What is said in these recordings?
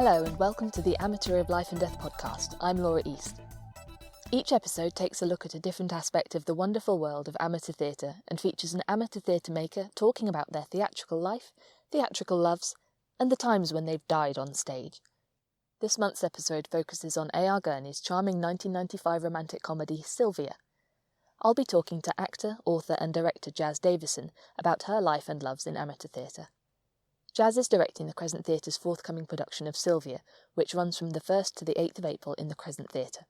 Hello and welcome to the Amateur of Life and Death podcast. I'm Laura East. Each episode takes a look at a different aspect of the wonderful world of amateur theatre and features an amateur theatre maker talking about their theatrical life, theatrical loves, and the times when they've died on stage. This month's episode focuses on A.R. Gurney's charming 1995 romantic comedy Sylvia. I'll be talking to actor, author and director Jaz Davison about her life and loves in amateur theatre. Jaz is directing the Crescent Theatre's forthcoming production of Sylvia, which runs from the 1st to the 8th of April in the Crescent Theatre.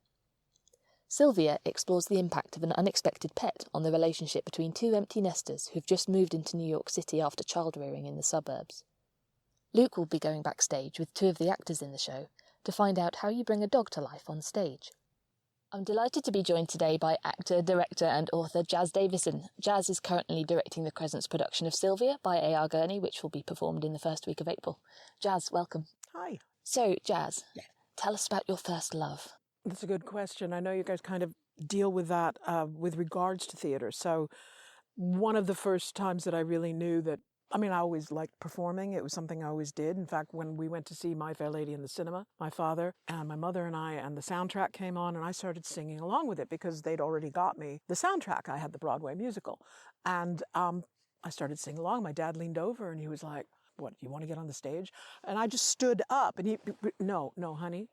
Sylvia explores the impact of an unexpected pet on the relationship between two empty nesters who've just moved into New York City after child-rearing in the suburbs. Luke will be going backstage with two of the actors in the show to find out how you bring a dog to life on stage. I'm delighted to be joined today by actor, director and author Jaz Davison. Jaz is currently directing the Crescent's production of Sylvia by A.R. Gurney, which will be performed in the first week of April. Jaz, welcome. Hi. So, Jaz, tell us about your first love. That's a good question. I know you guys kind of deal with that with regards to theatre. So one of the first times that I really knew that, I always liked performing. It was something I always did. In fact, when we went to see My Fair Lady in the cinema, my father and my mother and I, and the soundtrack came on, and I started singing along with it because they'd already got me the soundtrack. I had the Broadway musical. And I started singing along. My dad leaned over and he was like, "What, you want to get on the stage?" And I just stood up and no, honey,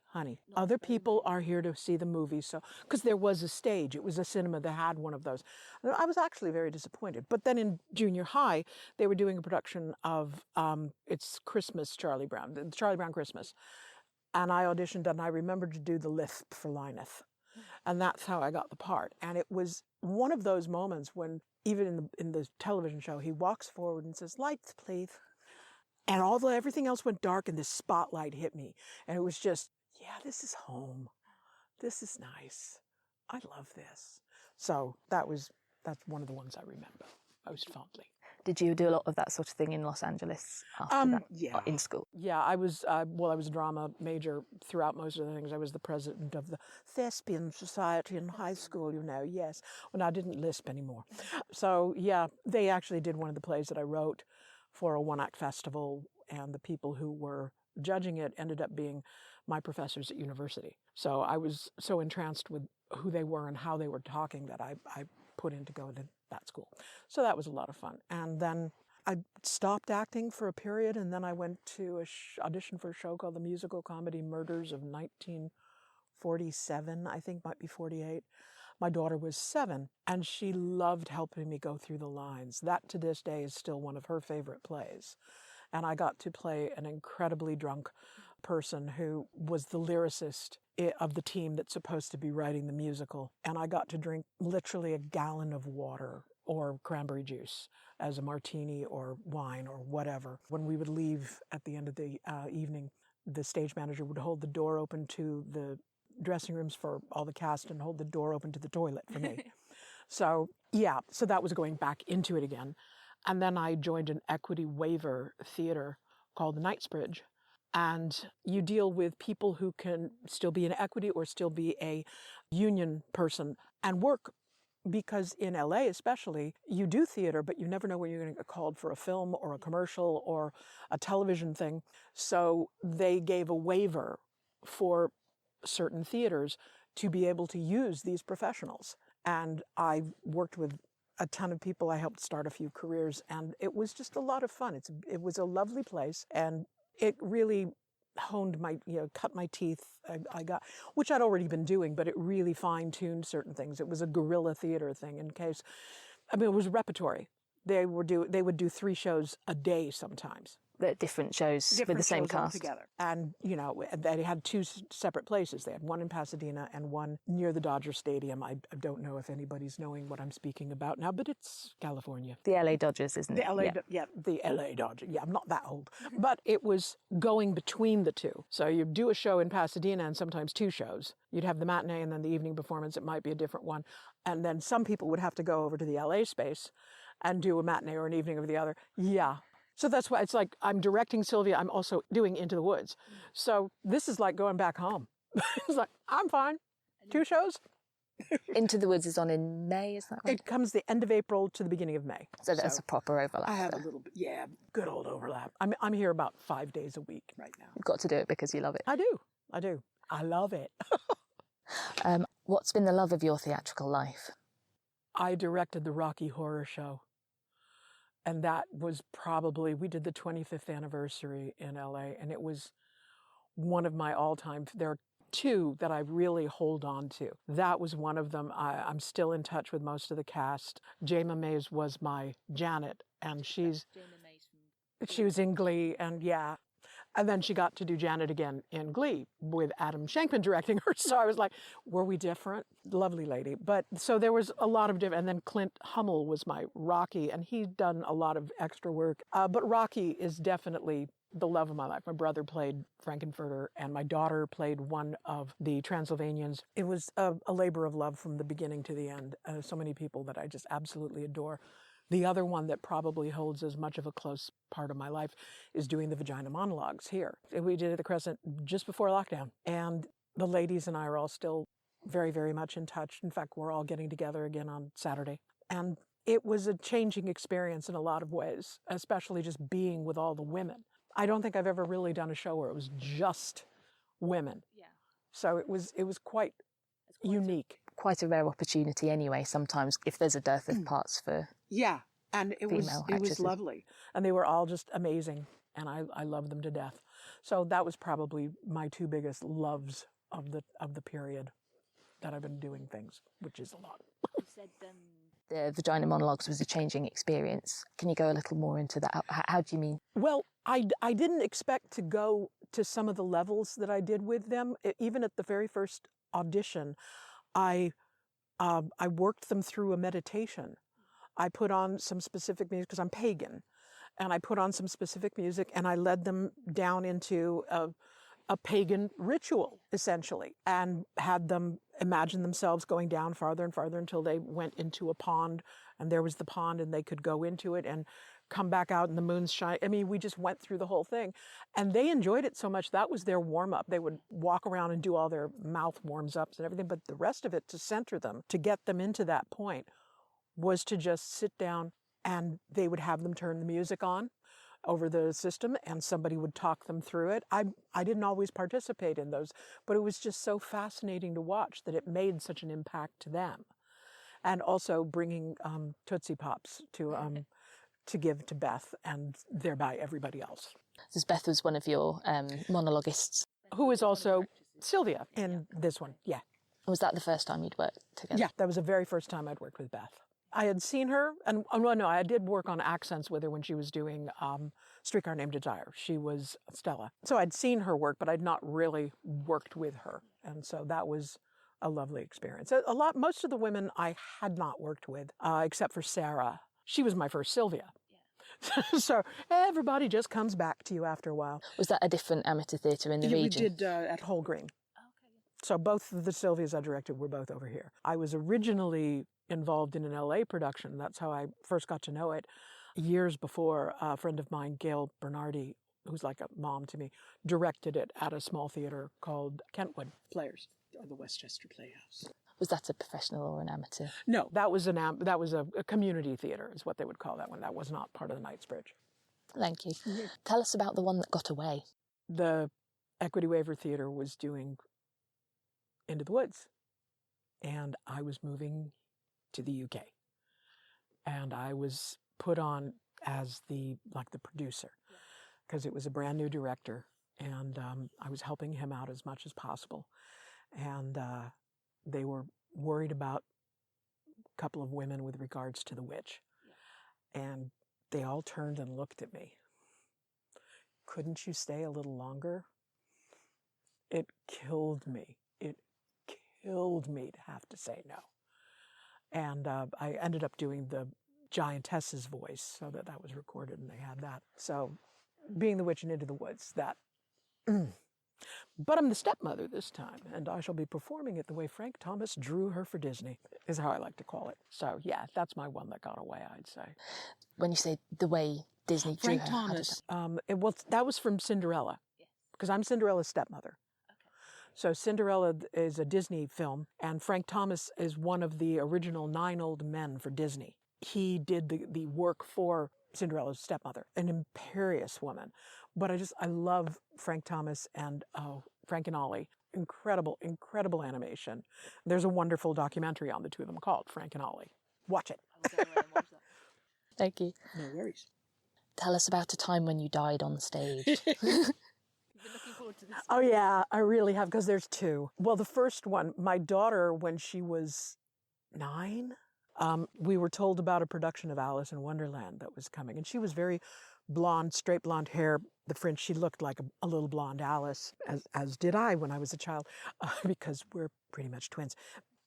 other people are here to see the movie. So, because there was a stage, it was a cinema that had one of those. And I was actually very disappointed. But then in junior high, they were doing a production of, it's Christmas, Charlie Brown Christmas. And I auditioned and I remembered to do the lisp for Lineth. And that's how I got the part. And it was one of those moments when, even in the television show, he walks forward and says, "Lights, please." And everything else went dark and this spotlight hit me. And it was just, yeah, this is home. This is nice. I love this. So that's one of the ones I remember most fondly. Did you do a lot of that sort of thing in Los Angeles after that? Yeah. In school? Yeah, I was a drama major throughout most of the things. I was the president of the Thespian Society in high school, yes. Well, I didn't lisp anymore. So, yeah, they actually did one of the plays that I wrote for a one-act festival, and the people who were judging it ended up being my professors at university. So I was so entranced with who they were and how they were talking that I put in to go to that school. So that was a lot of fun. And then I stopped acting for a period, and then I went to audition for a show called The Musical Comedy Murders of 1947, I think, might be 48. My daughter was 7, and she loved helping me go through the lines. That, to this day, is still one of her favorite plays. And I got to play an incredibly drunk person who was the lyricist of the team that's supposed to be writing the musical. And I got to drink literally a gallon of water or cranberry juice as a martini or wine or whatever. When we would leave at the end of the evening, the stage manager would hold the door open to the dressing rooms for all the cast and hold the door open to the toilet for me. So that was going back into it again. And then I joined an equity waiver theater called the Knightsbridge. And you deal with people who can still be in equity or still be a union person and work, because in LA especially, you do theater, but you never know when you're going to get called for a film or a commercial or a television thing. So they gave a waiver for certain theaters to be able to use these professionals. And I worked with a ton of people. I helped start a few careers, and it was just a lot of fun. It was a lovely place, and it really honed cut my teeth. I got, which I'd already been doing, but it really fine-tuned certain things. It was a guerrilla theater thing it was repertory. They would do 3 shows a day sometimes. Different shows with the same cast together. And they had 2 separate places. They had one in Pasadena and one near the Dodger Stadium. I don't know if anybody's knowing what I'm speaking about now, but it's California. The LA Dodgers, isn't it? The LA Dodgers. Yeah, I'm not that old. But it was going between the 2. So you'd do a show in Pasadena and sometimes 2 shows. You'd have the matinee and then the evening performance. It might be a different one. And then some people would have to go over to the LA space and do a matinee or an evening of the other. Yeah. So that's why it's like I'm directing Sylvia. I'm also doing Into the Woods. So this is like going back home. It's like, I'm fine. 2 shows, Into the Woods is on in May, is that right? It comes the end of April to the beginning of May. So there's a proper overlap. I have there. a little bit, yeah, good old overlap. I'm here about 5 days a week right now. You've got to do it because you love it. I do. I love it. What's been the love of your theatrical life? I directed the Rocky Horror Show. And that was probably, we did the 25th anniversary in LA, and it was one of my all-time, there are two that I really hold on to. That was one of them. I'm still in touch with most of the cast. Jayma Mays was my Janet, and she was in Glee, and yeah. And then she got to do Janet again in Glee with Adam Shankman directing her. So I was like, were we different? Lovely lady. But so there was a lot of different, and then Clint Hummel was my Rocky, and he'd done a lot of extra work. But Rocky is definitely the love of my life. My brother played Frankenfurter, and my daughter played one of the Transylvanians. It was a labor of love from the beginning to the end. So many people that I just absolutely adore. The other one that probably holds as much of a close part of my life is doing the vagina monologues here. We did it at the Crescent just before lockdown. And the ladies and I are all still very, very much in touch. In fact, we're all getting together again on Saturday. And it was a changing experience in a lot of ways, especially just being with all the women. I don't think I've ever really done a show where it was just women. Yeah. So it was quite unique. Quite a rare opportunity anyway, sometimes, if there's a dearth of parts for yeah, and it was lovely. And they were all just amazing, and I love them to death. So that was probably my two biggest loves of the period that I've been doing things, which is a lot. You said the vagina monologues was a changing experience. Can you go a little more into that? How do you mean? Well, I didn't expect to go to some of the levels that I did with them. Even at the very first audition, I worked them through a meditation. I put on some specific music because I'm pagan, and I put on some specific music, and I led them down into a pagan ritual, essentially, and had them imagine themselves going down farther and farther until they went into a pond, and there was the pond, and they could go into it and come back out in the moon's shine. I mean, we just went through the whole thing, and they enjoyed it so much. That was their warm-up. They would walk around and do all their mouth warms-ups and everything, but the rest of it, to center them, to get them into that point, was to just sit down, and they would have them turn the music on over the system, and somebody would talk them through it. I didn't always participate in those, but it was just so fascinating to watch that it made such an impact to them. And also bringing Tootsie Pops to give to Beth, and thereby everybody else. Because Beth was one of your monologists. Who is also Sylvia in this one, yeah. Was that the first time you'd worked together? Yeah, that was the very first time I'd worked with Beth. I had seen her, and I did work on accents with her when she was doing Streetcar Named Desire. She was Stella. So I'd seen her work, but I'd not really worked with her. And so that was a lovely experience. Most of the women I had not worked with, except for Sarah. She was my first Sylvia. Yeah. So everybody just comes back to you after a while. Was that a different amateur theatre in the region? We did at Whole Green. So both of the Sylvias I directed were both over here. I was originally involved in an LA production. That's how I first got to know it. Years before, a friend of mine, Gail Bernardi, who's like a mom to me, directed it at a small theater called Kentwood Players, or the Westchester Playhouse. Was that a professional or an amateur? No, that was a community theater, is what they would call that one. That was not part of the Knightsbridge. Thank you. Mm-hmm. Tell us about the one that got away. The Equity Waiver Theater was doing Into the Woods, and I was moving to the UK, and I was put on as the producer, because it was a brand new director, and I was helping him out as much as possible, and they were worried about a couple of women with regards to the witch, and they all turned and looked at me. Couldn't you stay a little longer? It killed me. It killed me to have to say no. And I ended up doing the giantess's voice, so that was recorded, and they had that. So being the witch and Into the Woods, that. But I'm the stepmother this time, and I shall be performing it the way Frank Thomas drew her for Disney, is how I like to call it. So yeah, that's my one that got away, I'd say. When you say the way Disney drew Frank her, Thomas, that was from Cinderella, because I'm Cinderella's stepmother. Okay. So Cinderella is a Disney film, and Frank Thomas is one of the original 9 old men for Disney. He did the work for Cinderella's stepmother, an imperious woman. But I love Frank Thomas and Frank and Ollie. Incredible, incredible animation. There's a wonderful documentary on the two of them called Frank and Ollie. Watch it. I will go away and watch that. Thank you. No worries. Tell us about a time when you died on stage. You've been looking forward to this. Oh, yeah, I really have, because there's 2. Well, the first one, my daughter, when she was 9, we were told about a production of Alice in Wonderland that was coming. And she was very blonde, straight blonde hair, the fringe. She looked like a little blonde Alice, as did I when I was a child, because we're pretty much twins.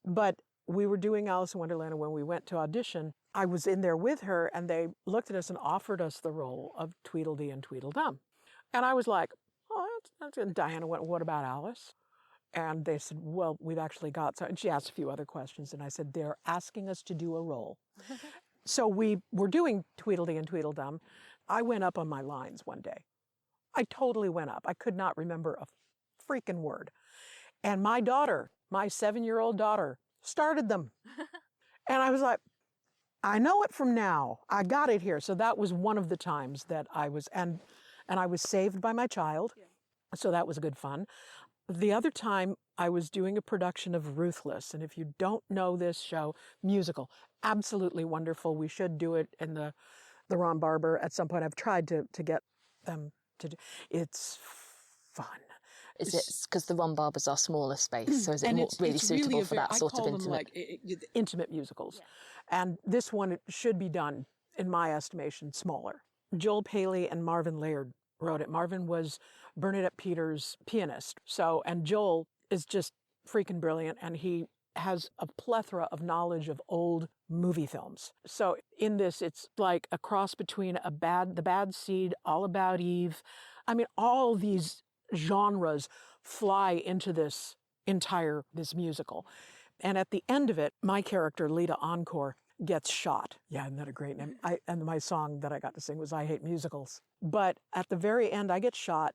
But we were doing Alice in Wonderland, and when we went to audition, I was in there with her, and they looked at us and offered us the role of Tweedledee and Tweedledum. And I was like, oh, that's and Diana went, what about Alice? And they said, well, we've actually got, so, and she asked a few other questions, and I said, they're asking us to do a role. So we were doing Tweedledee and Tweedledum. I went up on my lines one day. I totally went up. I could not remember a freaking word. And my daughter, my 7-year-old daughter, started them. And I was like, I know it from now. I got it here. So that was one of the times that I was, and I was saved by my child. Yeah. So that was good fun. The other time I was doing a production of Ruthless. And if you don't know this show, musical, absolutely wonderful. We should do it in the Ron Barber at some point. I've tried to get them to do. It's fun. Is it because the Ron Barbers are smaller space, so is it really suitable for that sort of intimate musicals? Yeah. And this one, it should be done, in my estimation, smaller. Joel Paley and Marvin Laird wrote it. Marvin was Bernadette Peters' pianist. So, and Joel is just freaking brilliant, and he has a plethora of knowledge of old movie films. So in this, it's like a cross between The Bad Seed, All About Eve. I mean, all these genres fly into this musical. And at the end of it, my character, Lita Encore, gets shot. Yeah, isn't that a great name? And my song that I got to sing was I Hate Musicals. But at the very end, I get shot,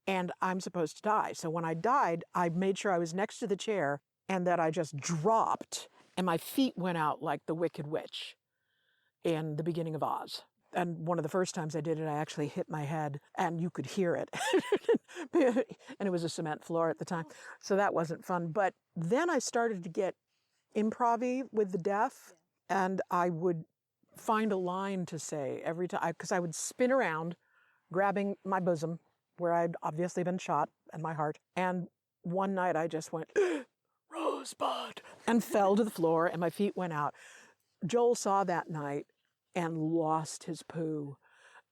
and I'm supposed to die. So when I died, I made sure I was next to the chair, and that I just dropped, and my feet went out like the Wicked Witch in the beginning of Oz. And one of the first times I did it, I actually hit my head, and you could hear it. And it was a cement floor at the time. So that wasn't fun. But then I started to get improv-y with the deaf, and I would find a line to say every time, because I would spin around, grabbing my bosom, where I'd obviously been shot, and my heart. And one night I just went, Rosebud, and fell to the floor, and my feet went out. Joel saw that night and lost his poo.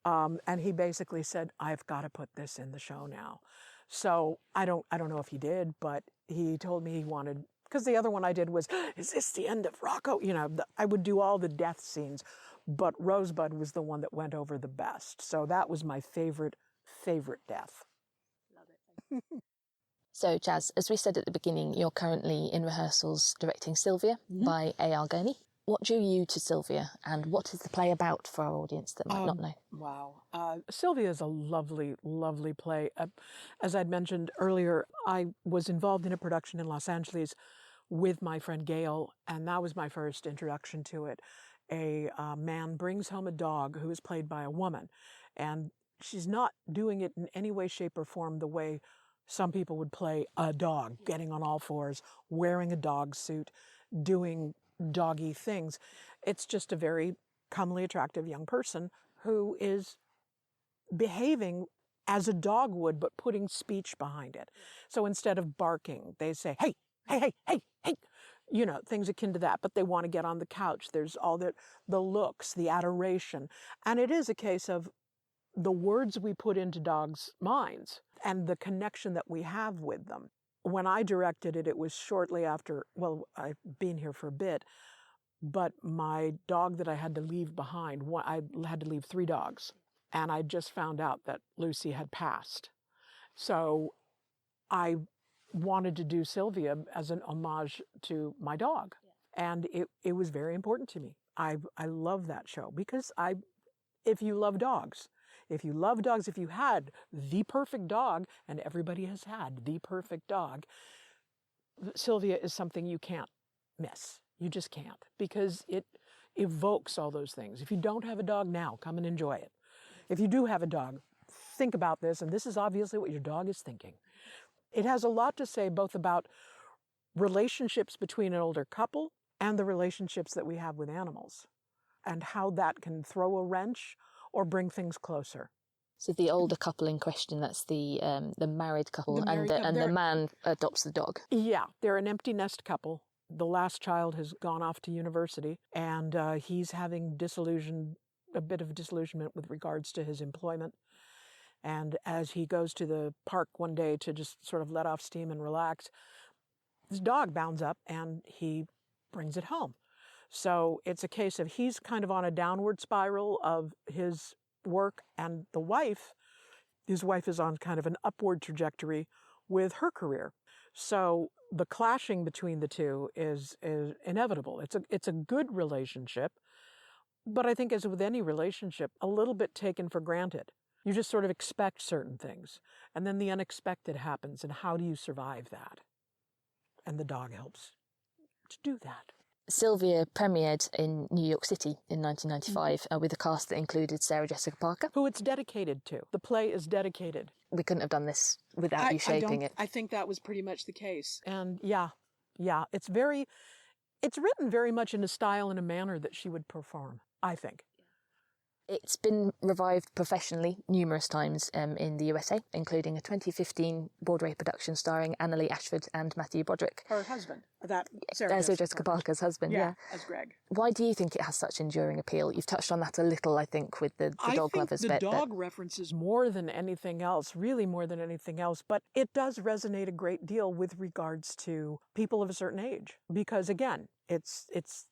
And he basically said, I've got to put this in the show now. So I don't know if he did, but he told me he wanted, because the other one I did was, is this the end of Rocco? You know, I would do all the death scenes, but Rosebud was the one that went over the best. So that was my favorite death. Love it. So, Jaz, as we said at the beginning, you're currently in rehearsals directing Sylvia by A.R. Gurney. What drew you to Sylvia, and what is the play about for our audience that might not know? Wow. Sylvia is a lovely, lovely play. As I'd mentioned earlier, I was involved in a production in Los Angeles with my friend Gail, and that was my first introduction to it. A man brings home a dog who is played by a woman, and she's not doing it in any way, shape, or form the way some people would play a dog, getting on all fours, wearing a dog suit, doing doggy things. It's just a very comely, attractive young person who is behaving as a dog would, but putting speech behind it. So instead of barking, they say, hey, hey, hey, hey, hey, you know, things akin to that, but they want to get on the couch. There's all the looks, the adoration. And it is a case of the words we put into dogs' minds and the connection that we have with them. When I directed it, it was shortly after, well, I've been here for a bit, but my dog that I had to leave behind, I had to leave 3 dogs, and I just found out that Lucy had passed. So I wanted to do Sylvia as an homage to my dog, and it was very important to me. I love that show because if you love dogs, If you love dogs, if you had the perfect dog, and everybody has had the perfect dog, Sylvia is something you can't miss. You just can't, because it evokes all those things. If you don't have a dog now, come and enjoy it. If you do have a dog, think about this, and this is obviously what your dog is thinking. It has a lot to say both about relationships between an older couple and the relationships that we have with animals, and how that can throw a wrench or bring things closer. So the older couple in question, that's the married couple, and the man adopts the dog. Yeah, they're an empty nest couple. The last child has gone off to university, and he's having a bit of disillusionment with regards to his employment. And as he goes to the park one day to just sort of let off steam and relax, his dog bounds up and he brings it home. So it's a case of he's kind of on a downward spiral of his work, and his wife is on kind of an upward trajectory with her career. So the clashing between the two is inevitable. It's a good relationship, but I think as with any relationship, a little bit taken for granted. You just sort of expect certain things, and then the unexpected happens, and how do you survive that? And the dog helps to do that. Sylvia premiered in New York City in 1995 with a cast that included Sarah Jessica Parker, who it's dedicated to. The play is dedicated. We couldn't have done this without you shaping it. I think that was pretty much the case. And yeah, it's written very much in a style and a manner that she would perform, I think. It's been revived professionally numerous times in the USA, including a 2015 Broadway production starring Annalee Ashford and Matthew Broderick. Her husband, Sarah Jessica Parker's husband, yeah. As Greg. Why do you think it has such enduring appeal? You've touched on that a little, I think, with the dog lovers bit. I think the dog references more than anything else, really more than anything else, but it does resonate a great deal with regards to people of a certain age. Because again, it's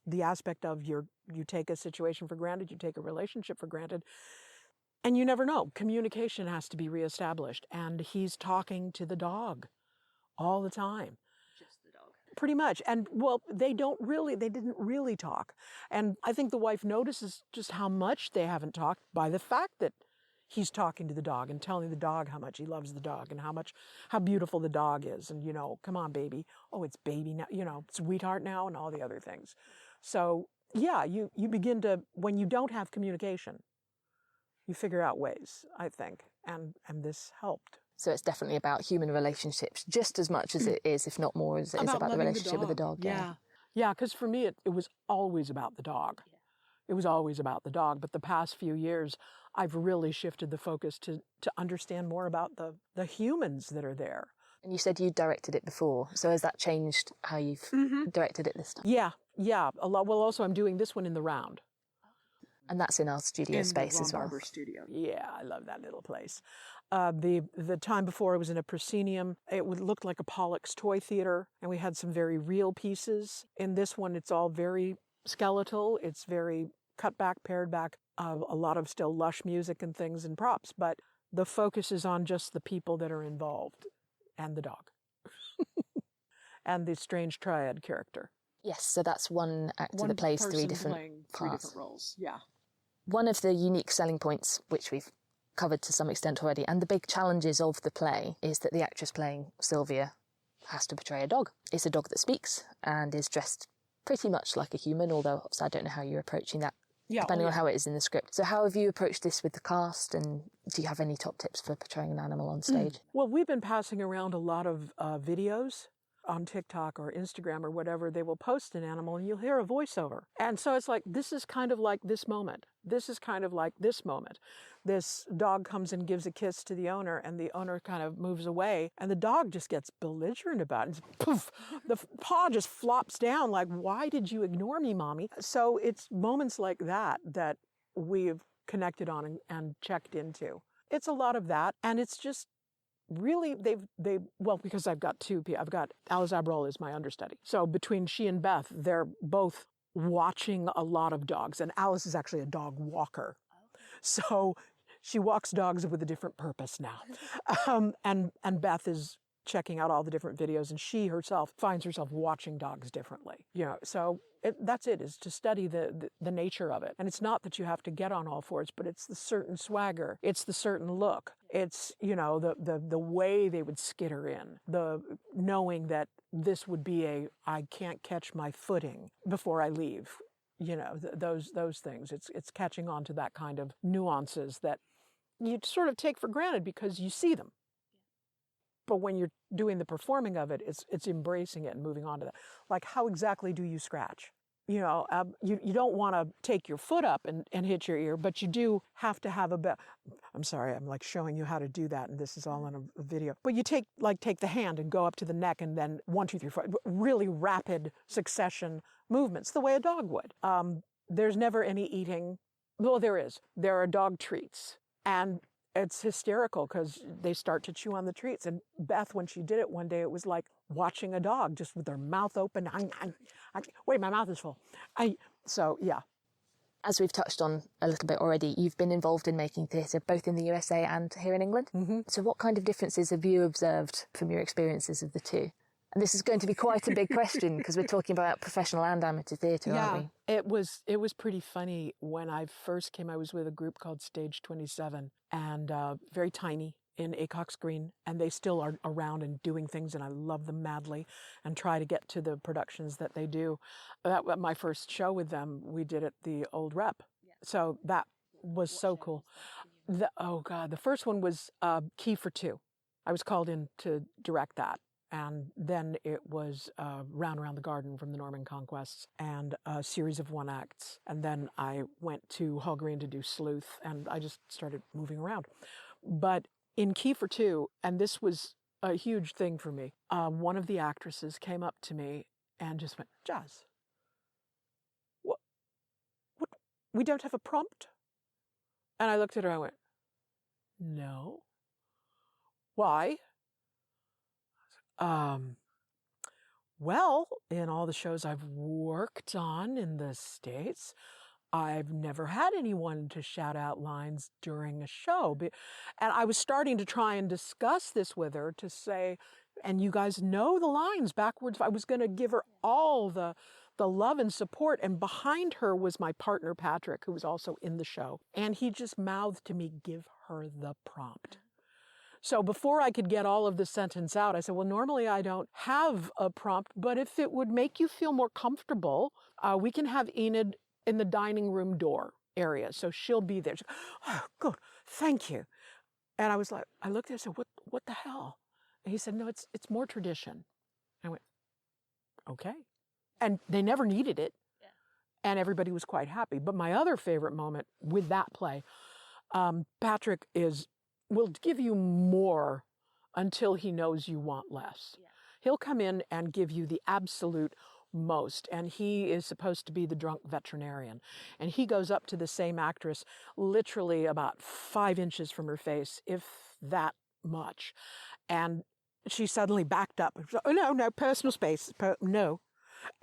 the aspect of you take a situation for granted, you take a relationship for granted, and you never know. Communication has to be reestablished, and he's talking to the dog all the time. Just the dog. Pretty much. And well, they didn't really talk. And I think the wife notices just how much they haven't talked by the fact that he's talking to the dog and telling the dog how much he loves the dog and how beautiful the dog is. And, come on, baby. Oh, it's baby now, sweetheart now, and all the other things. So, yeah, you begin to, when you don't have communication, you figure out ways, I think. And this helped. So it's definitely about human relationships just as much as it is, if not more, as it is about the relationship with the dog. Yeah, because for me, it was always about the dog. Yeah. It was always about the dog. But the past few years, I've really shifted the focus to understand more about the humans that are there. And you said you directed it before. So has that changed how you've directed it this time? Yeah. A lot. Well, also, I'm doing this one in the Round. And that's in our studio space as well. Barber studio. Yeah, I love that little place. The time before I was in a proscenium, it looked like a Pollock's toy theater, and we had some very real pieces. In this one, it's all very skeletal. It's very cut back, pared back, a lot of still lush music and things and props, but the focus is on just the people that are involved and the dog and the strange triad character. Yes, so that's one actor that plays three different parts. Roles, yeah. One of the unique selling points, which we've covered to some extent already, and the big challenges of the play, is that the actress playing Sylvia has to portray a dog. It's a dog that speaks and is dressed pretty much like a human, although obviously I don't know how you're approaching that, depending on how it is in the script. So how have you approached this with the cast, and do you have any top tips for portraying an animal on stage? Well, we've been passing around a lot of videos on TikTok or Instagram or whatever. They will post an animal and you'll hear a voiceover. And so it's like, this is kind of like this moment. This is kind of like this moment. This dog comes and gives a kiss to the owner, and the owner kind of moves away, and the dog just gets belligerent about it. And poof, the paw just flops down like, why did you ignore me, mommy? So it's moments like that that we've connected on and checked into. It's a lot of that, and it's just really, well, because I've got Alice Abrol is my understudy. So between she and Beth, they're both watching a lot of dogs, and Alice is actually a dog walker. So she walks dogs with a different purpose now. And Beth is checking out all the different videos, and she herself finds herself watching dogs differently. So that's it, is to study the nature of it. And it's not that you have to get on all fours, but it's the certain swagger, it's the certain look, it's, the way they would skitter in, the knowing that this would be I can't catch my footing before I leave. Those things. It's catching on to that kind of nuances that you sort of take for granted because you see them. But when you're doing the performing of it, it's embracing it and moving on to that. Like, how exactly do you scratch? You don't want to take your foot up and hit your ear, but you do have to have I'm sorry, I'm like showing you how to do that, and this is all in a video. But you take the hand and go up to the neck, and then 1, 2, 3, 4, really rapid succession movements, the way a dog would. There's never any eating. Well, there is. There are dog treats, and it's hysterical because they start to chew on the treats. And Beth, when she did it one day, it was like watching a dog just with their mouth open. Wait, my mouth is full. So, yeah. As we've touched on a little bit already, you've been involved in making theatre both in the USA and here in England. Mm-hmm. So what kind of differences have you observed from your experiences of the two? And this is going to be quite a big question because we're talking about professional and amateur theatre, aren't we? It was pretty funny. When I first came, I was with a group called Stage 27, and very tiny in Acox Green, and they still are around and doing things, and I love them madly and try to get to the productions that they do. My first show with them, we did at the Old Rep. Yeah. So that was so cool. The first one was Key for Two. I was called in to direct that. And then it was Round Around the Garden from the Norman Conquests, and a series of one acts. And then I went to Hall Green to do Sleuth, and I just started moving around. But in Key for Two, and this was a huge thing for me, one of the actresses came up to me and just went, "Jaz, what, we don't have a prompt?" And I looked at her, I went, "No. Why?" Well, in all the shows I've worked on in the States, I've never had anyone to shout out lines during a show. And I was starting to try and discuss this with her to say, and you guys know the lines backwards. I was going to give her all the love and support. And behind her was my partner, Patrick, who was also in the show. And he just mouthed to me, "Give her the prompt." So before I could get all of the sentence out, I said, "Well, normally I don't have a prompt, but if it would make you feel more comfortable, we can have Enid in the dining room door area. So she'll be there." She goes, "Oh, good, thank you." And I was like, I looked at her and said, what the hell? And he said, "No, it's more tradition." I went, "Okay." And they never needed it. Yeah. And everybody was quite happy. But my other favorite moment with that play, Patrick will give you more until he knows you want less. Yeah. He'll come in and give you the absolute most, and he is supposed to be the drunk veterinarian. And he goes up to the same actress literally about 5 inches from her face, if that much. And she suddenly backed up. "Oh, no, personal space, no."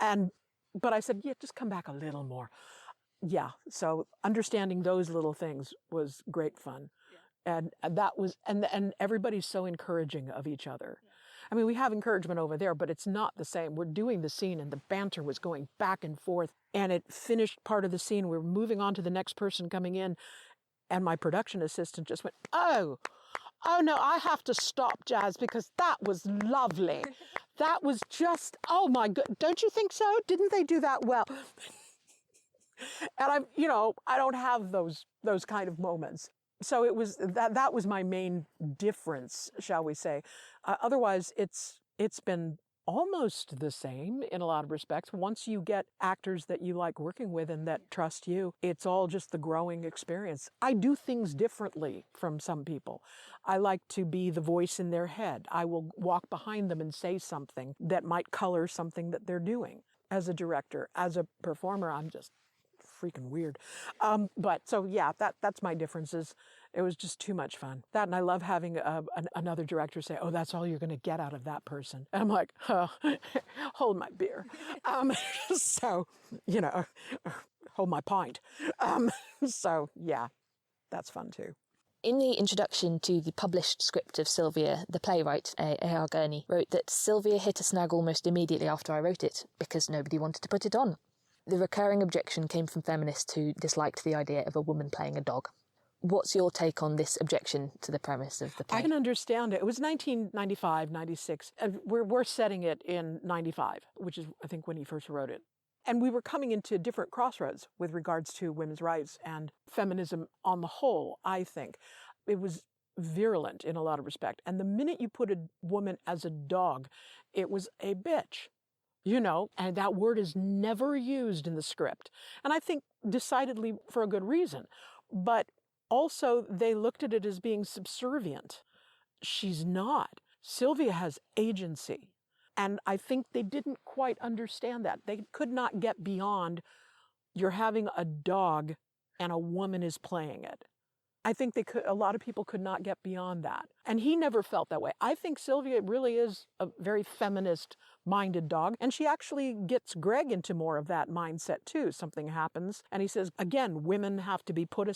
But I said, "Yeah, just come back a little more." Yeah, so understanding those little things was great fun. And that was, and everybody's so encouraging of each other. Yeah. I mean, we have encouragement over there, but it's not the same. We're doing the scene and the banter was going back and forth, and it finished part of the scene. We're moving on to the next person coming in, and my production assistant just went, oh no, I have to stop, Jaz, because that was lovely. That was just, oh my God, don't you think so? Didn't they do that well? And I don't have those kind of moments. So it was that was my main difference, shall we say. Otherwise, it's been almost the same in a lot of respects. Once you get actors that you like working with and that trust you, it's all just the growing experience. I do things differently from some people. I like to be the voice in their head. I will walk behind them and say something that might color something that they're doing. As a director, as a performer, I'm just freaking weird. But so yeah, that's my differences. It was just too much fun. That, and I love having another director say, "Oh, that's all you're going to get out of that person." And I'm like, hold my beer. So, hold my pint. So yeah, that's fun too. In the introduction to the published script of Sylvia, the playwright, A.R. Gurney, wrote that Sylvia hit a snag almost immediately after I wrote it, because nobody wanted to put it on. The recurring objection came from feminists who disliked the idea of a woman playing a dog. What's your take on this objection to the premise of the play? I can understand it. It was 1995, 96. We're setting it in 95, which is, I think, when he first wrote it. And we were coming into different crossroads with regards to women's rights and feminism on the whole, I think. It was virulent in a lot of respect. And the minute you put a woman as a dog, it was a bitch, and that word is never used in the script. And I think decidedly for a good reason. But also, they looked at it as being subservient. She's not. Sylvia has agency. And I think they didn't quite understand that. They could not get beyond, you're having a dog and a woman is playing it. I think a lot of people could not get beyond that. And he never felt that way. I think Sylvia really is a very feminist-minded dog. And she actually gets Greg into more of that mindset too. Something happens. And he says, again, women have to be put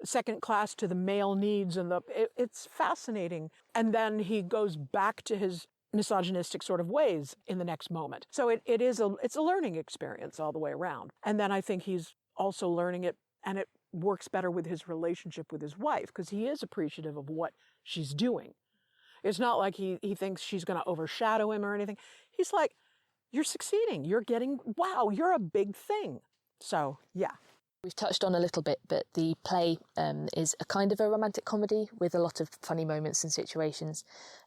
second class to the male needs. And it's fascinating. And then he goes back to his misogynistic sort of ways in the next moment. So it's a learning experience all the way around. And then I think he's also learning it, and it works better with his relationship with his wife, because he is appreciative of what she's doing. It's not like he thinks she's going to overshadow him or anything. He's like, you're succeeding. Wow, you're a big thing. So, yeah. We've touched on a little bit, but the play is a kind of a romantic comedy with a lot of funny moments and situations.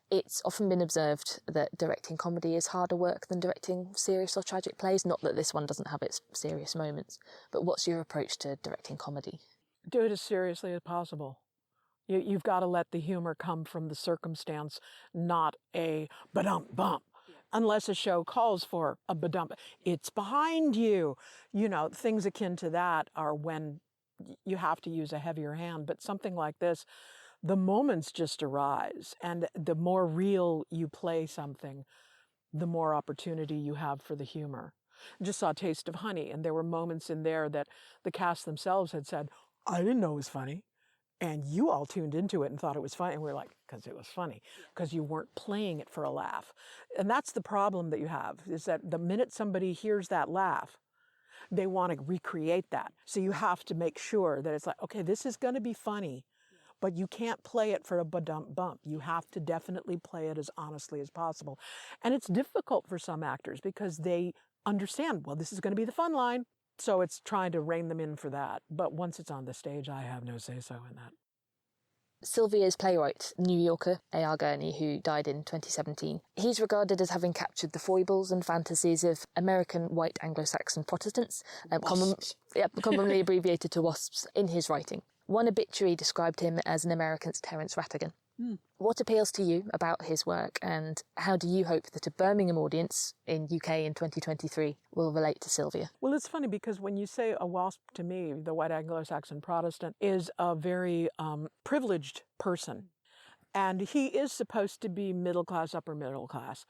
It's often been observed that directing comedy is harder work than directing serious or tragic plays. Not that this one doesn't have its serious moments, but what's your approach to directing comedy? Do it as seriously as possible. You've got to let the humor come from the circumstance, not a ba-dum-bump. Unless a show calls for a ba-dum. It's behind you. Things akin to that are when you have to use a heavier hand. But something like this, the moments just arise. And the more real you play something, the more opportunity you have for the humor. I just saw Taste of Honey, and there were moments in there that the cast themselves had said, I didn't know it was funny. And you all tuned into it and thought it was funny. And we're like, because it was funny, because you weren't playing it for a laugh. And that's the problem that you have, is that the minute somebody hears that laugh, they want to recreate that. So you have to make sure that it's like, okay, this is going to be funny, but you can't play it for a ba-dump bump. You have to definitely play it as honestly as possible. And it's difficult for some actors because they understand, well, this is going to be the fun line. So it's trying to rein them in for that. But once it's on the stage, I have no say-so in that. Sylvia's playwright, New Yorker, A.R. Gurney, who died in 2017, he's regarded as having captured the foibles and fantasies of American white Anglo-Saxon Protestants, commonly abbreviated to WASPs, in his writing. One obituary described him as an American's Terence Rattigan. What appeals to you about his work, and how do you hope that a Birmingham audience in UK in 2023 will relate to Sylvia? Well, it's funny because when you say a WASP, to me, the white Anglo-Saxon Protestant is a very privileged person. And he is supposed to be middle class, upper middle class.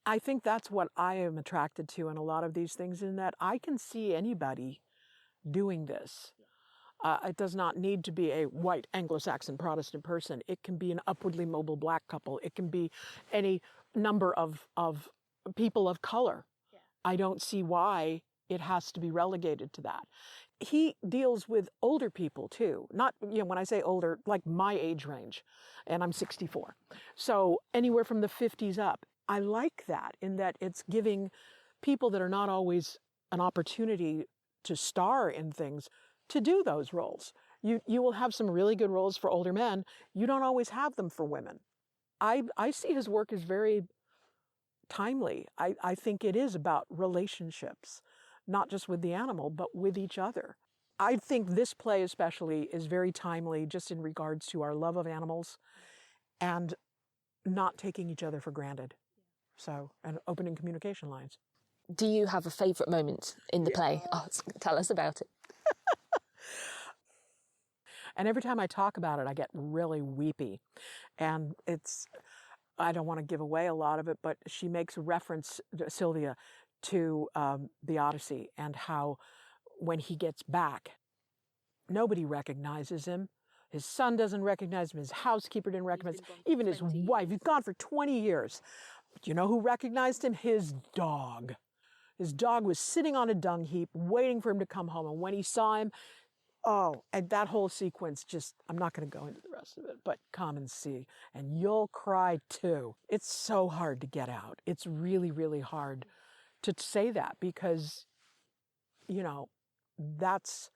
I think that's what I am attracted to in a lot of these things, in that I can see anybody doing this. It does not need to be a white Anglo-Saxon Protestant person. It can be an upwardly mobile black couple. It can be any number of people of color. Yeah. I don't see why it has to be relegated to that. He deals with older people too. Not, when I say older, like my age range, and I'm 64. So anywhere from the 50s up. I like that, in that it's giving people that are not always an opportunity to star in things to do those roles. You will have some really good roles for older men. You don't always have them for women. I see his work as very timely. I think it is about relationships, not just with the animal, but with each other. I think this play especially is very timely just in regards to our love of animals and not taking each other for granted. So, and opening communication lines. Do you have a favourite moment in the play? Oh, tell us about it. And every time I talk about it, I get really weepy. And I don't want to give away a lot of it, but she makes reference, Sylvia, to the Odyssey, and how when he gets back, nobody recognizes him. His son doesn't recognize him. His housekeeper didn't recognize him. Even his wife. He's gone for 20 years. Do you know who recognized him? His dog. His dog was sitting on a dung heap waiting for him to come home. And when he saw him, oh, and that whole sequence just, I'm not going to go into the rest of it, but come and see. And you'll cry too. It's so hard to get out. It's really, really hard to say that because, you know, that's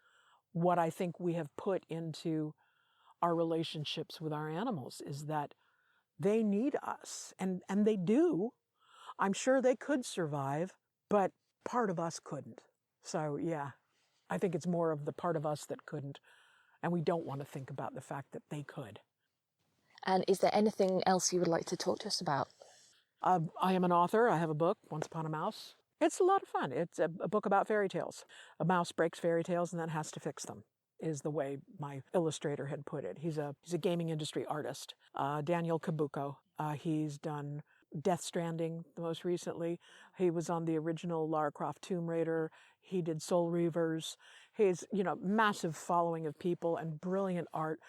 what I think we have put into our relationships with our animals, is that they need us, and they do. I'm sure they could survive, but part of us couldn't. So yeah, I think it's more of the part of us that couldn't, and we don't want to think about the fact that they could. And is there anything else you would like to talk to us about? I am an author. I have a book, Once Upon a Mouse. It's a lot of fun. It's a book about fairy tales. A mouse breaks fairy tales and then has to fix them, is the way my illustrator had put it. He's a gaming industry artist, Daniel Kabuko. He's done Death Stranding the most recently. He was on the original Lara Croft Tomb Raider. He did Soul Reavers. He's, you know, massive following of people and brilliant art.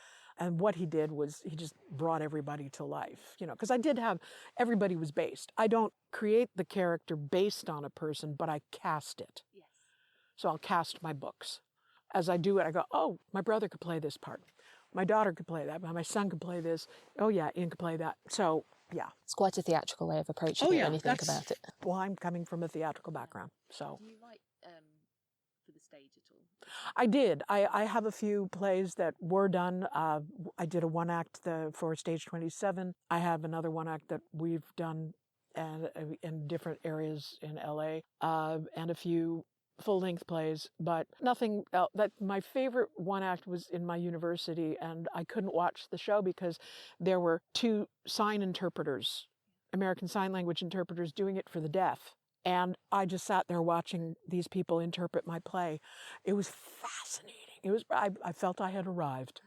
And what he did was he just brought everybody to life, you know, because I did have, everybody was based. I don't create the character based on a person, but I cast it. Yes. So I'll cast my books. As I do it, I go, oh, my brother could play this part. My daughter could play that. My son could play this. Oh, yeah, Ian could play that. So, yeah. It's quite a theatrical way of approaching it when you think about it. Well, I'm coming from a theatrical background, so. Do you write for the stage at all? I did. I have a few plays that were done. I did a one-act for Stage 27. I have another one-act that we've done in different areas in LA, and a few full-length plays, but nothing else. My favorite one-act was in my university, and I couldn't watch the show because there were 2 sign interpreters, American Sign Language interpreters, doing it for the deaf. And I just sat there watching these people interpret my play. It was fascinating. I felt I had arrived.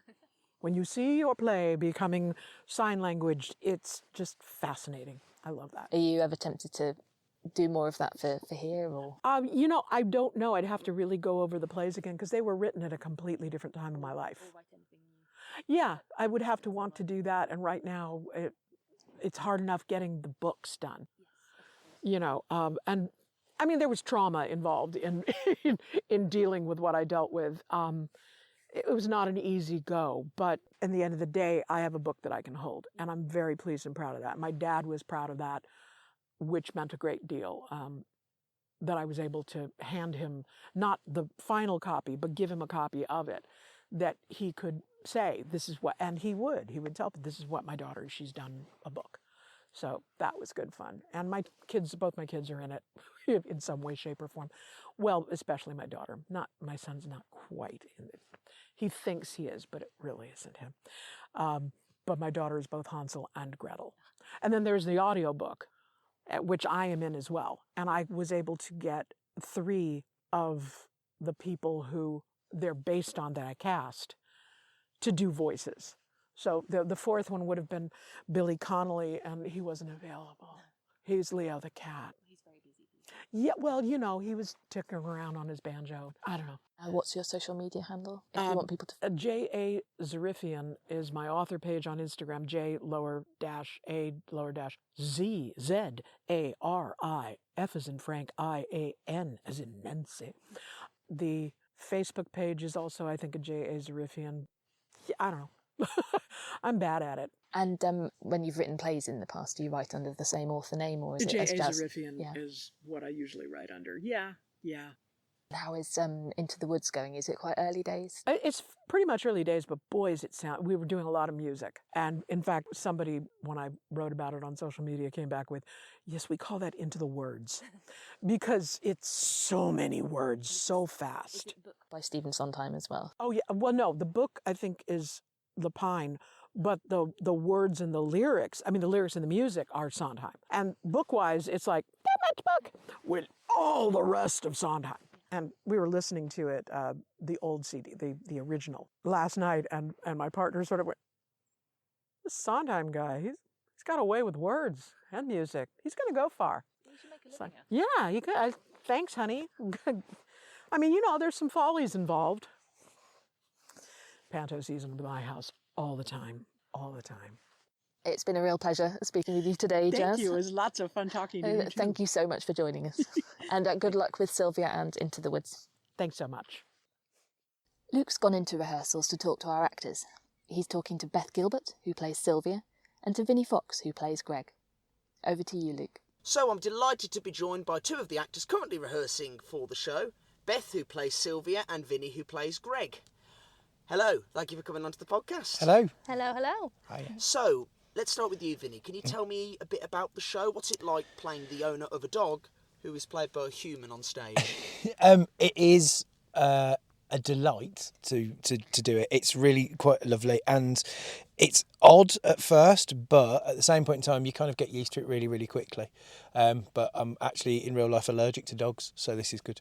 When you see your play becoming sign language, it's just fascinating. I love that. Are you ever tempted to do more of that for here, or? You know, I don't know. I'd have to really go over the plays again because they were written at a completely different time in my life. Yeah, I would have to want to do that. And right now, it's hard enough getting the books done. You know, and I mean, there was trauma involved in in dealing with what I dealt with. It was not an easy go, but in the end of the day, I have a book that I can hold, and I'm very pleased and proud of that. My dad was proud of that, which meant a great deal, that I was able to hand him not the final copy, but give him a copy of it, that he could say, this is what, and he would tell me, this is what my daughter, she's done a book. So that was good fun. And both my kids are in it in some way, shape, or form. Well, especially my daughter. My son's not quite in it. He thinks he is, but it really isn't him. But my daughter is both Hansel and Gretel. And then there's the audiobook, which I am in as well. And I was able to get 3 of the people who they're based on that I cast to do voices. So the 4th one would have been Billy Connolly, and he wasn't available. He's Leo the cat. He's very busy. Yeah, well, you know, he was ticking around on his banjo. I don't know. What's your social media handle, if you want people to... J.A. Zarifian is my author page on Instagram, J_A_Z, Z-A-R-I, F as in Frank, I-A-N as in Nancy. The Facebook page is also, I think, a J.A. Zarifian. Yeah, I don't know. I'm bad at it. And when you've written plays in the past, do you write under the same author name, or is it as Jaz? Zarifian is what I usually write under. Yeah. How is Into the Woods going? Is it quite early days? It's pretty much early days, but boys, we were doing a lot of music. And in fact, somebody, when I wrote about it on social media, came back with, yes, we call that Into the Words, because it's so many words, so fast. Is it a book by Stephen Sondheim as well? Oh, yeah. Well, no, the book, I think, is The Pine, but the words and the lyrics, I mean, the lyrics and the music are Sondheim. And book-wise, it's like, book with all the rest of Sondheim. And we were listening to it, the old CD, the original, last night, and my partner sort of went, this Sondheim guy, he's got a way with words and music. He's going to go far. You should make a living out. Yeah, you could. Thanks, honey. I mean, you know, there's some follies involved. panto season to my house all the time, all the time. It's been a real pleasure speaking with you today, Jaz. Thank you. It was lots of fun talking to you, too. Thank you so much for joining us. And good luck with Sylvia and Into the Woods. Thanks so much. Luke's gone into rehearsals to talk to our actors. He's talking to Beth Gilbert, who plays Sylvia, and to Vinnie Fox, who plays Greg. Over to you, Luke. So I'm delighted to be joined by two of the actors currently rehearsing for the show, Beth, who plays Sylvia, and Vinnie, who plays Greg. Hello, thank you for coming onto the podcast. Hello. Hello, hello. Hi. So, let's start with you, Vinnie. Can you tell me a bit about the show? What's it like playing the owner of a dog who is played by a human on stage? It is a delight to do it. It's really quite lovely, and it's odd at first, but at the same point in time, you kind of get used to it really, really quickly. But I'm actually in real life allergic to dogs, so this is good.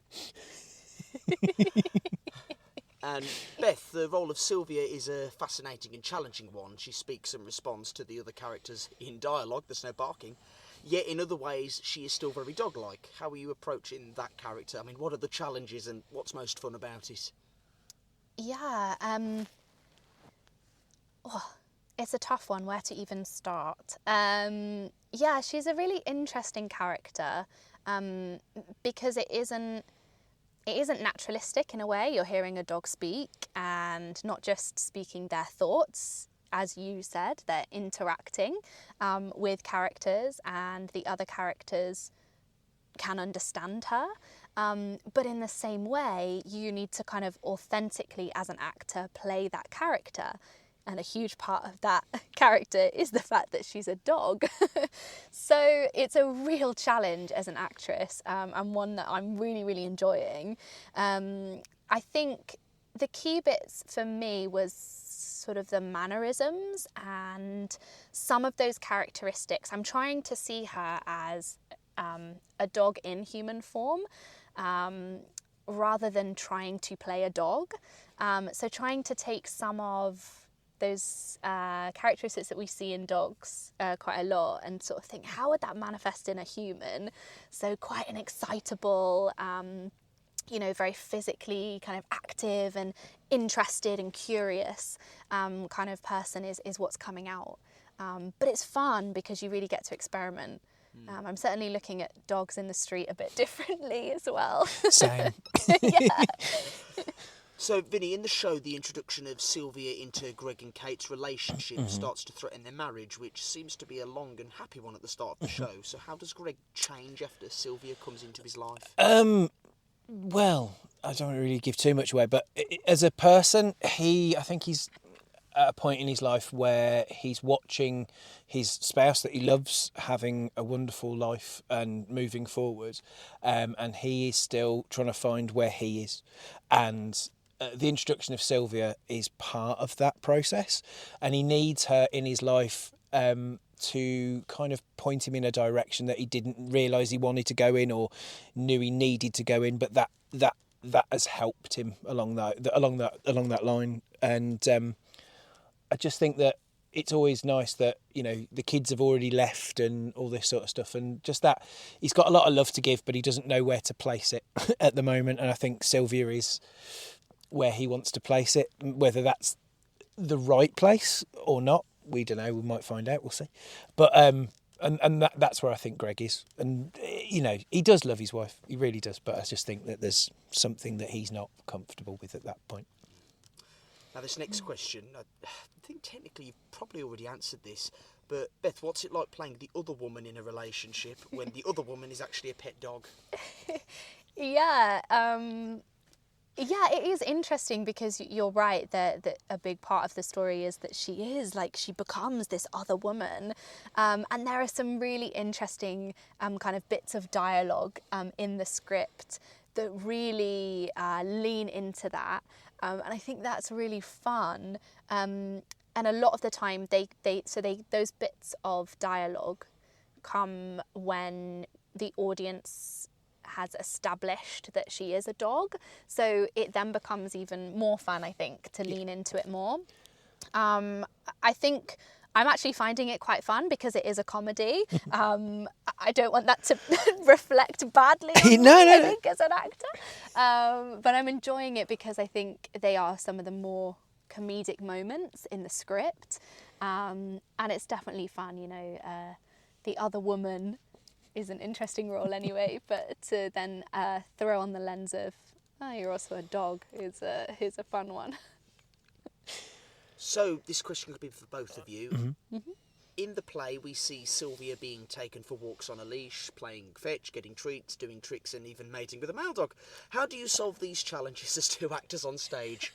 And Beth, the role of Sylvia is a fascinating and challenging one. She speaks and responds to the other characters in dialogue, there's no barking. Yet in other ways, she is still very dog-like. How are you approaching that character? I mean, what are the challenges and what's most fun about it? Yeah, it's a tough one, where to even start. Yeah, she's a really interesting character because it isn't naturalistic in a way. You're hearing a dog speak, and not just speaking their thoughts, as you said, they're interacting with characters, and the other characters can understand her. But in the same way, you need to kind of authentically, as an actor, play that character. And a huge part of that character is the fact that she's a dog. So it's a real challenge as an actress, and one that I'm really, really enjoying. I think the key bits for me was sort of the mannerisms and some of those characteristics. I'm trying to see her as a dog in human form, rather than trying to play a dog. So trying to take some of those characteristics that we see in dogs quite a lot and sort of think, how would that manifest in a human? So quite an excitable, very physically kind of active and interested and curious kind of person is what's coming out. But it's fun because you really get to experiment. I'm certainly looking at dogs in the street a bit differently as well. Same. Yeah. So, Vinnie, in the show, the introduction of Sylvia into Greg and Kate's relationship starts to threaten their marriage, which seems to be a long and happy one at the start of the show. So how does Greg change after Sylvia comes into his life? Well, I don't really give too much away, but as a person, I think he's at a point in his life where he's watching his spouse that he loves having a wonderful life and moving forward, and he is still trying to find where he is. And the introduction of Sylvia is part of that process, and he needs her in his life to kind of point him in a direction that he didn't realise he wanted to go in or knew he needed to go in, but that has helped him along that line. And I just think that it's always nice that, the kids have already left and all this sort of stuff, and just that he's got a lot of love to give, but he doesn't know where to place it at the moment. And I think Sylvia is where he wants to place it. Whether that's the right place or not, we don't know. We might find out. We'll see. But and that's where I think Greg is. And he does love his wife. He really does. But I just think that there's something that he's not comfortable with at that point. Now, this next question, I think technically you've probably already answered this, but Beth, what's it like playing the other woman in a relationship when the other woman is actually a pet dog? Yeah, it is interesting because you're right that a big part of the story is that she becomes this other woman, and there are some really interesting kind of bits of dialogue in the script that really lean into that. And I think that's really fun. And a lot of the time, those bits of dialogue come when the audience has established that she is a dog. So it then becomes even more fun, I think, to lean into it more. I think I'm actually finding it quite fun because it is a comedy. I don't want that to reflect badly on me, I think, as an actor. But I'm enjoying it because I think they are some of the more comedic moments in the script, and it's definitely fun. You know, the other woman is an interesting role anyway, but to then throw on the lens of, oh, you're also a dog is a fun one. So this question could be for both of you. Mm-hmm. Mm-hmm. In the play, we see Sylvia being taken for walks on a leash, playing fetch, getting treats, doing tricks, and even mating with a male dog. How do you solve these challenges as two actors on stage?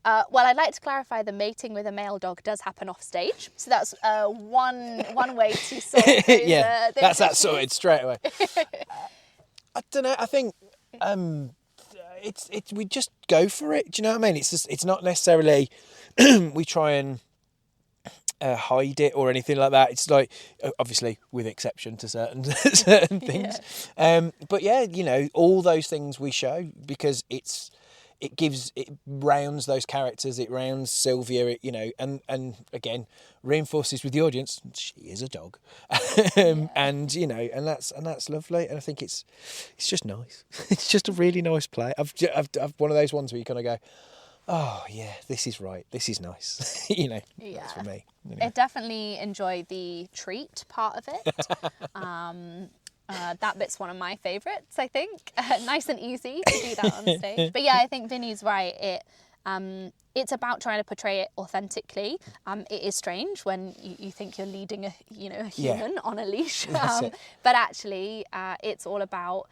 Well, I'd like to clarify the mating with a male dog does happen off stage, so that's one way to solve those, Yeah, those that's that issues. sorted straight away. I don't know. I think it's we just go for it. Do you know what I mean? It's not necessarily we try and hide it or anything like that. It's like, obviously with exception to certain things, but yeah, you know, all those things we show because it rounds those characters, it rounds Sylvia, you know, and again reinforces with the audience she is a dog, and you know, and that's lovely, and I think it's just nice. It's just a really nice play. I've one of those ones where you kind of go, oh yeah, this is right, this is nice. You know, that's for me. Anyway. I definitely enjoy the treat part of it. That bit's one of my favourites, I think. Nice and easy to do that on stage. But yeah, I think Vinny's right. It's about trying to portray it authentically. It is strange when you think you're leading a human on a leash, but actually it's all about,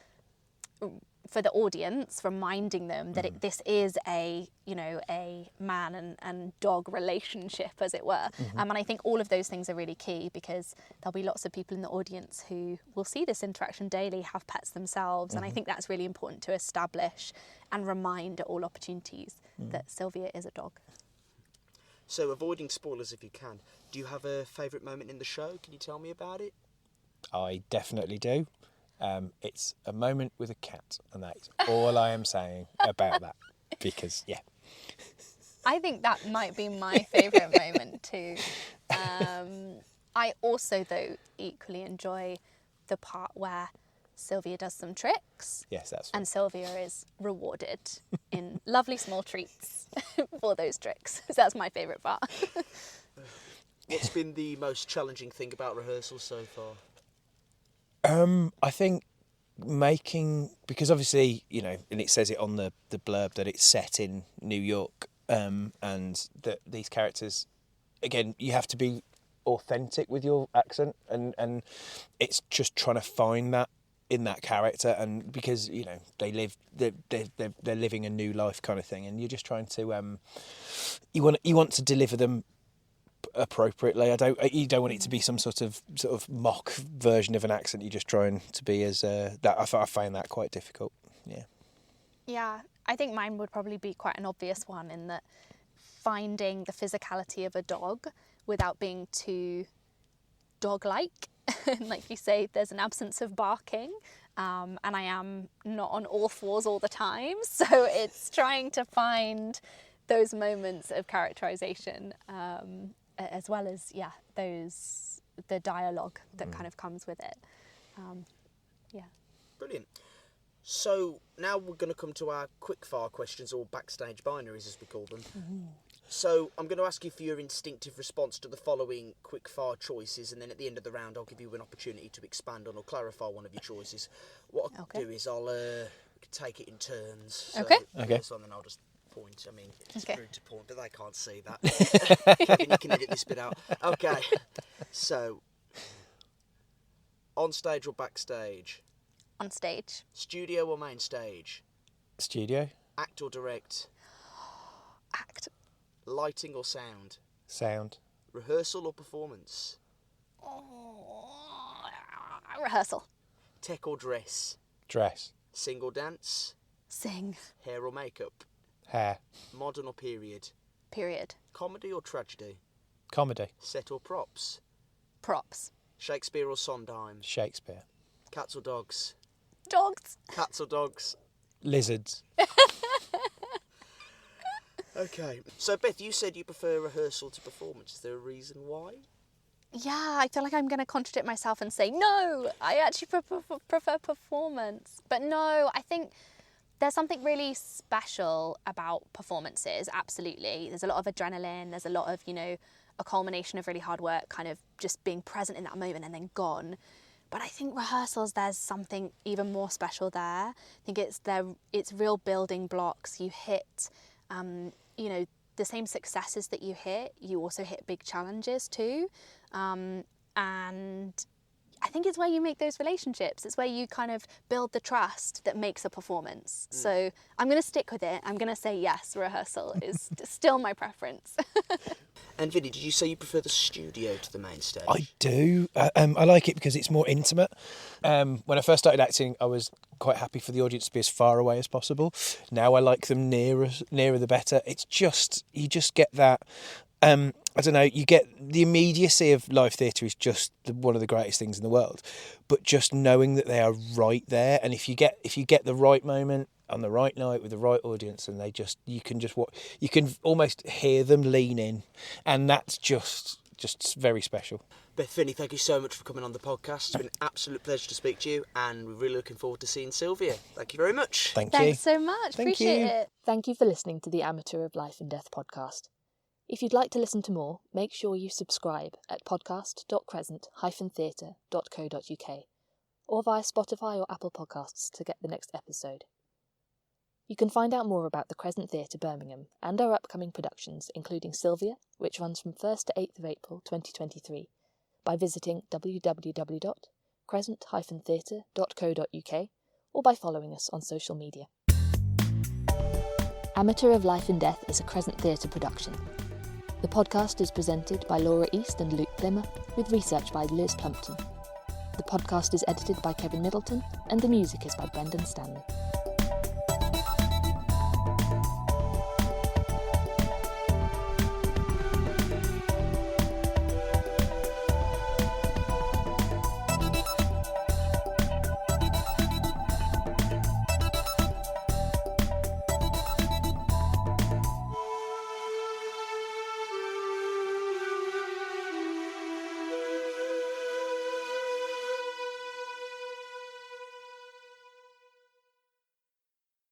for the audience, reminding them that this is a man and dog relationship, as it were. And I think all of those things are really key because there'll be lots of people in the audience who will see this interaction daily, have pets themselves, and I think that's really important to establish and remind at all opportunities that Sylvia is a dog. So, avoiding spoilers if you can, do you have a favourite moment in the show? Can you tell me about it? I definitely do. It's a moment with a cat, and that's all I am saying about that. Because, yeah. I think that might be my favourite moment too. I also, though, equally enjoy the part where Sylvia does some tricks. Yes, that's and Sylvia is rewarded in lovely small treats for those tricks. So that's my favourite part. What's been the most challenging thing about rehearsal so far? I think because obviously, you know, and it says it on the blurb that it's set in New York, and that these characters, again, you have to be authentic with your accent, and it's just trying to find that in that character, and because, you know, they're living a new life kind of thing, and you're just trying to you want to deliver them appropriately. You don't want it to be some sort of mock version of an accent. You're just trying to be as that. I find that quite difficult. Yeah, I think mine would probably be quite an obvious one, in that finding the physicality of a dog without being too dog-like. Like you say, there's an absence of barking, and I am not on all fours all the time, so it's trying to find those moments of characterization, as well as the dialogue that kind of comes with it. Brilliant. So now we're going to come to our quickfire questions, or backstage binaries as we call them. So I'm going to ask you for your instinctive response to the following quickfire choices, and then at the end of the round I'll give you an opportunity to expand on or clarify one of your choices. What I'll do is I'll take it in turns. So Okay. So then I'll just point. I mean, it's rude to point, but they can't see that. Kevin, you can edit this bit out. Okay. So, on stage or backstage? On stage. Studio or main stage? Studio. Act or direct? Act. Lighting or sound? Sound. Rehearsal or performance? Rehearsal. Tech or dress? Dress. Sing or dance? Sing. Hair or makeup? Hair. Modern or period? Period. Comedy or tragedy? Comedy. Set or props? Props. Shakespeare or Sondheim? Shakespeare. Cats or dogs? Dogs. Cats or dogs? Lizards. Okay. So, Beth, you said you prefer rehearsal to performance. Is there a reason why? Yeah, I feel like I'm going to contradict myself and say, no, I actually prefer performance. But no, I think There's something really special about performances, absolutely. There's a lot of adrenaline, there's a lot of, a culmination of really hard work, kind of just being present in that moment and then gone. But I think rehearsals, there's something even more special there. I think it's real building blocks. You hit, the same successes that you hit, you also hit big challenges too. And I think it's where you make those relationships. It's where you kind of build the trust that makes a performance. So I'm going to stick with it. I'm going to say yes, rehearsal is still my preference. And Vinny, did you say you prefer the studio to the main stage? I do. I like it because it's more intimate. When I first started acting, I was quite happy for the audience to be as far away as possible. Now I like them nearer the better. It's just, you just get that... I don't know, you get the immediacy of live theatre is just one of the greatest things in the world, but just knowing that they are right there, and if you get the right moment on the right night with the right audience, and you can almost hear them lean in, and that's just very special. Beth, Vinny, thank you so much for coming on the podcast. It's been an absolute pleasure to speak to you, and we're really looking forward to seeing Sylvia. Thank you very much. Thank you. Thanks so much. Appreciate it. Thank you for listening to the Amateur of Life and Death podcast. If you'd like to listen to more, make sure you subscribe at podcast.crescent-theatre.co.uk or via Spotify or Apple Podcasts to get the next episode. You can find out more about the Crescent Theatre Birmingham and our upcoming productions, including Sylvia, which runs from 1st to 8th of April 2023, by visiting www.crescent-theatre.co.uk or by following us on social media. Amateur of Life and Death is a Crescent Theatre production. The podcast is presented by Laura East and Luke Blimmer, with research by Liz Plumpton. The podcast is edited by Kevin Middleton, and the music is by Brendan Stanley.